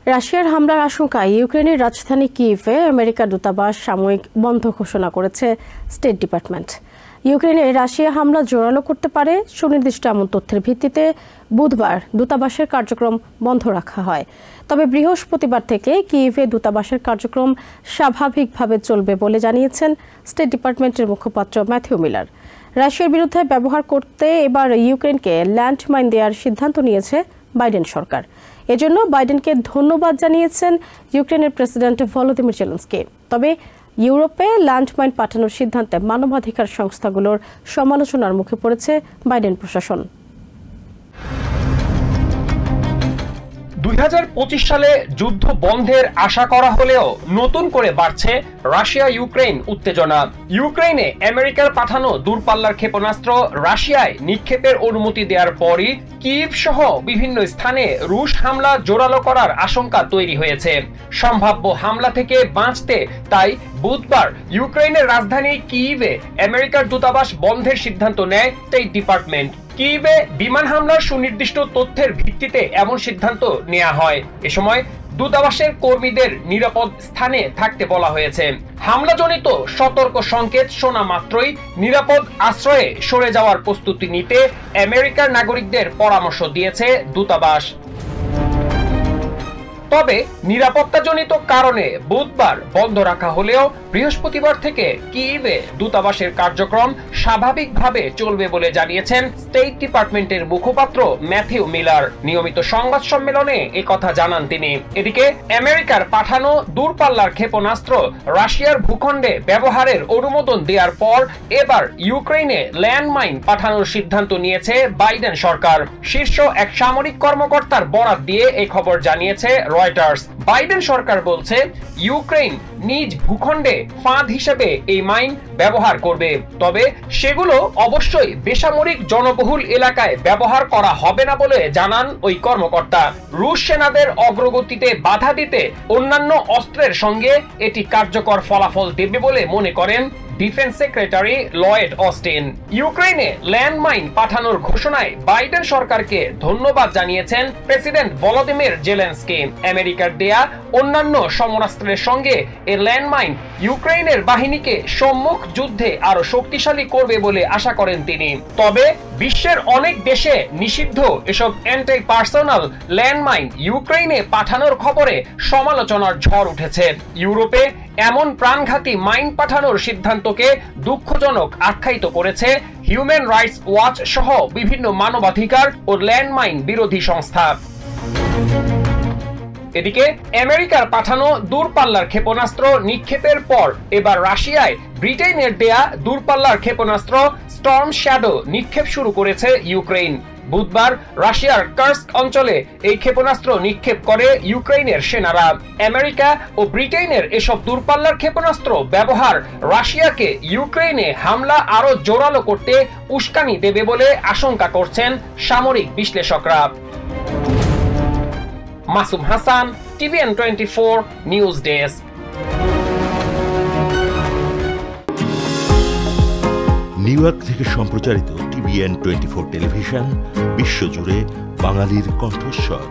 রাশিয়ার হামলার আশঙ্কায় ইউক্রেনের রাজধানী কিয়েভে আমেরিকার দূতাবাস সাময়িক বন্ধ ঘোষণা করেছে স্টেট ডিপার্টমেন্ট। ইউক্রেনে রাশিয়া হামলা জোরালো করতে পারে সুনির্দিষ্ট এমন তথ্যের ভিত্তিতে বুধবার দূতাবাসের কার্যক্রম বন্ধ রাখা হয়। তবে বৃহস্পতিবার থেকে কিয়েভে দূতাবাসের কার্যক্রম স্বাভাবিকভাবে চলবে বলে জানিয়েছেন স্টেট ডিপার্টমেন্টের মুখপাত্র ম্যাথিউ মিলার। রাশিয়ার বিরুদ্ধে ব্যবহার করতে এবার ইউক্রেনকে ল্যান্ডমাইন দেওয়ার সিদ্ধান্ত নিয়েছে বাইডেন সরকার। এজন্য বাইডেনকে ধন্যবাদ জানিয়েছেন ইউক্রেনের প্রেসিডেন্ট ভলোদিমির জেলেনস্কি। তবে ইউরোপে ল্যান্ডমাইন পাঠানোর সিদ্ধান্তে মানবাধিকার সংস্থাগুলোর সমালোচনার মুখে পড়েছে বাইডেন প্রশাসন। 2025 সালে যুদ্ধ বন্ধের আশা করা হলেও নতুন করে বাড়ছে রাশিয়া ইউক্রেন উত্তেজনা। ইউক্রেনে আমেরিকার পাঠানো দূরপাল্লার ক্ষেপণাস্ত্র রাশিয়ায় নিক্ষেপের অনুমতি দেওয়ার পরই কিয়েভ সহ বিভিন্ন স্থানে রুশ হামলা জোরালো করার আশঙ্কা তৈরি হয়েছে। সম্ভাব্য হামলা থেকে বাঁচতে তাই বুধবার ইউক্রেনের রাজধানী কিয়েভে আমেরিকার দূতাবাস বন্ধের সিদ্ধান্ত নেয় স্টেট ডিপার্টমেন্ট। কিয়েভে বিমান হামলার সুনির্দিষ্ট তথ্যের ভিত্তিতে এমন সিদ্ধান্ত নেওয়া হয়। এ সময় দূতাবাসের কর্মীদের নিরাপদ স্থানে থাকতে বলা হয়েছে। হামলাজনিত সতর্ক সংকেত শোনা মাত্রই নিরাপদ আশ্রয়ে সরে যাওয়ার প্রস্তুতি নিতে আমেরিকার নাগরিকদের পরামর্শ দিয়েছে দূতাবাস। তবে নিরাপত্তাজনিত কারণে বুধবার বন্ধ রাখা হলেও বৃহস্পতিবার থেকে কিয়েভে দূতাবাসের কার্যক্রম স্বাভাবিকভাবে চলবে বলে জানিয়েছেন স্টেট ডিপার্টমেন্টের মুখপাত্র ম্যাথিউ মিলার। নিয়মিত সংবাদ সম্মেলনে একথা জানান তিনি। এদিকে আমেরিকার পাঠানো দূরপাল্লার ক্ষেপণাস্ত্র রাশিয়ার ভূখণ্ডে ব্যবহারের অনুমোদন দেওয়ার পর এবার ইউক্রেনে ল্যান্ডমাইন পাঠানোর সিদ্ধান্ত নিয়েছে বাইডেন সরকার। শীর্ষ এক সামরিক কর্মকর্তার বরাত দিয়ে এই খবর জানিয়েছে রয়টার্স। বাইডেন সরকার বলছে ইউক্রেন নিজ ভূখণ্ডে ফাঁদ হিসেবে এই মাইন ব্যবহার করবে, তবে সেগুলো অবশ্যই বেসামরিক জনবহুল এলাকায় ব্যবহার করা হবে না বলে জানান ওই কর্মকর্তা। রুশ সেনাদের অগ্রগতিতে বাধা দিতে অন্যান্য অস্ত্রের সঙ্গে এটি কার্যকর ফলাফল দেবে বলে মনে করেন ডিফেন্স সেক্রেটারি লয়েড অস্টিন। ইউক্রেনে ল্যান্ডমাইন পাঠানোর ঘোষণায় বাইডেন সরকারকে ধন্যবাদ জানিয়েছেন প্রেসিডেন্ট ভলোদিমির জেলেনস্কি। আমেরিকার দেয়া অন্যান্য সমরাস্ত্রের সঙ্গে এই ল্যান্ডমাইন ইউক্রেনের বাহিনীকে সম্মুখ যুদ্ধে আরো শক্তিশালী করবে বলে আশা করেন তিনি। তবে বিশ্বের অনেক দেশে নিষিদ্ধ এসব অ্যান্টি পার্সোনাল ল্যান্ডমাইন ইউক্রেনে পাঠানোর খবরে সমালোচনার ঝড় উঠেছে। ইউরোপে এমন প্রাণঘাতী মাইন পাঠানোর সিদ্ধান্তকে দুঃখজনক আখ্যায়িত করেছে হিউম্যান রাইটস ওয়াচ সহ বিভিন্ন মানবাধিকার ও ল্যান্ডমাইন বিরোধী সংস্থা। এদিকে আমেরিকার পাঠানো দূরপাল্লার ক্ষেপণাস্ত্র নিক্ষেপের পর এবার রাশিয়ায় ব্রিটেনের দেয়া দূরপাল্লার ক্ষেপণাস্ত্র স্টর্ম শ্যাডো নিক্ষেপ শুরু করেছে ইউক্রেন। বুধবার রাশিয়ার কার্স্ক অঞ্চলে এই ক্ষেপণাস্ত্র নিক্ষেপ করে ইউক্রেনের সেনারা। আমেরিকা ও ব্রিটেনের এসব দূরপাল্লার ক্ষেপণাস্ত্র ব্যবহার রাশিয়াকে ইউক্রেনে হামলা আরো জোরালো করতে উস্কানি দেবে বলে আশঙ্কা করছেন সামরিক বিশ্লেষকরা। Masum Hasan, TVN 24 news desk. New York থেকে সম্প্রচারিত TVN 24 টেলিভিশন বিশ্বজুড়ে বাঙালির কণ্ঠস্বর।